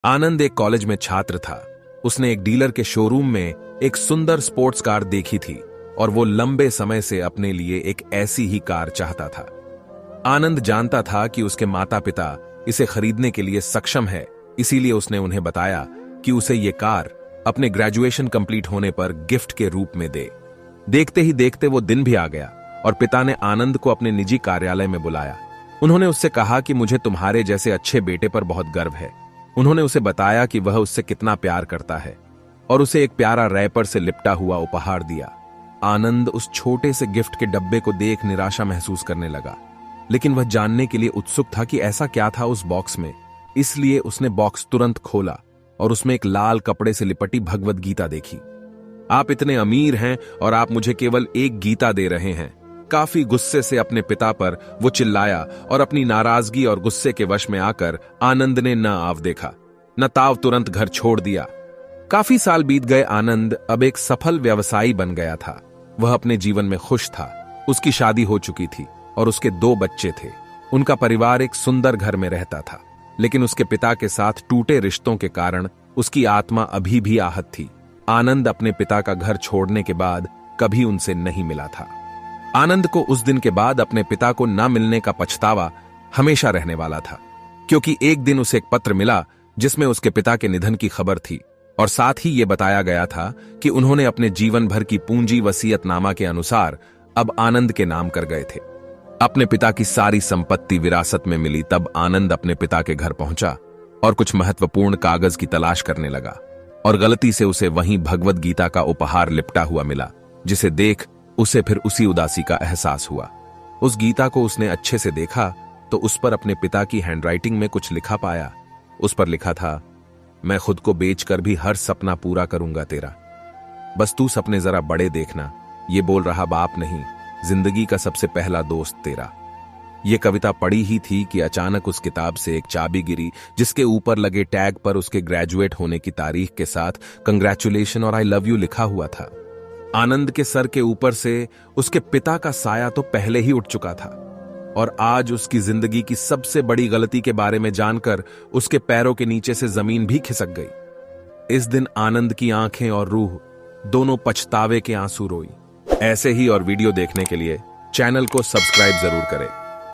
आनंद एक कॉलेज में छात्र था। उसने एक डीलर के शोरूम में एक सुंदर स्पोर्ट्स कार देखी थी और वो लंबे समय से अपने लिए एक ऐसी ही कार चाहता था। आनंद जानता था कि उसके माता पिता इसे खरीदने के लिए सक्षम है, इसीलिए उसने उन्हें बताया कि उसे ये कार अपने ग्रेजुएशन कंप्लीट होने पर गिफ्ट के रूप में दे। देखते ही देखते वो दिन भी आ गया और पिता ने आनंद को अपने निजी कार्यालय में बुलाया। उन्होंने उससे कहा कि मुझे तुम्हारे जैसे अच्छे बेटे पर बहुत गर्व है। उन्होंने उसे बताया कि वह उससे कितना प्यार करता है और उसे एक प्यारा रैपर से लिपटा हुआ उपहार दिया। आनंद उस छोटे से गिफ्ट के डब्बे को देख निराशा महसूस करने लगा, लेकिन वह जानने के लिए उत्सुक था कि ऐसा क्या था उस बॉक्स में। इसलिए उसने बॉक्स तुरंत खोला और उसमें एक लाल कपड़े से लिपटी भगवद गीता देखी। आप इतने अमीर हैं और आप मुझे केवल एक गीता दे रहे हैं। काफी गुस्से से अपने पिता पर वो चिल्लाया और अपनी नाराजगी और गुस्से के वश में आकर आनंद ने न आव देखा न ताव तुरंत घर छोड़ दिया। काफी साल बीत गए। आनंद अब एक सफल व्यवसायी बन गया था। वह अपने जीवन में खुश था। उसकी शादी हो चुकी थी और उसके 2 बच्चे थे। उनका परिवार एक सुंदर घर में रहता था, लेकिन उसके पिता के साथ टूटे रिश्तों के कारण उसकी आत्मा अभी भी आहत थी। आनंद अपने पिता का घर छोड़ने के बाद कभी उनसे नहीं मिला था। आनंद को उस दिन के बाद अपने पिता को न मिलने का पछतावा हमेशा रहने वाला था, क्योंकि एक दिन उसे एक पत्र मिला जिसमें उसके पिता के निधन की खबर थी और साथ ही यह बताया गया था कि उन्होंने अपने जीवन भर की पूंजी वसीयतनामा के अनुसार अब आनंद के नाम कर गए थे। अपने पिता की सारी संपत्ति विरासत में मिली तब आनंद अपने पिता के घर पहुंचा और कुछ महत्वपूर्ण कागज की तलाश करने लगा और गलती से उसे वहीं भगवद गीता का उपहार लिपटा हुआ मिला, जिसे देख उसे फिर उसी उदासी का एहसास हुआ। उस गीता को उसने अच्छे से देखा तो उस पर अपने पिता की हैंडराइटिंग में कुछ लिखा पाया। उस पर लिखा था, मैं खुद को बेचकर भी हर सपना पूरा करूंगा तेरा, बस तू सपने जरा बड़े देखना। ये बोल रहा बाप नहीं, जिंदगी का सबसे पहला दोस्त तेरा। ये कविता पढ़ी ही थी कि अचानक उस किताब से एक चाबी गिरी, जिसके ऊपर लगे टैग पर उसके ग्रेजुएट होने की तारीख के साथ कंग्रेचुलेशन और आई लव यू लिखा हुआ था। आनंद के सर के ऊपर से उसके पिता का साया तो पहले ही उठ चुका था और आज उसकी जिंदगी की सबसे बड़ी गलती के बारे में जानकर उसके पैरों के नीचे से जमीन भी खिसक गई। इस दिन आनंद की आंखें और रूह दोनों पछतावे के आंसू रोई। ऐसे ही और वीडियो देखने के लिए चैनल को सब्सक्राइब जरूर करें।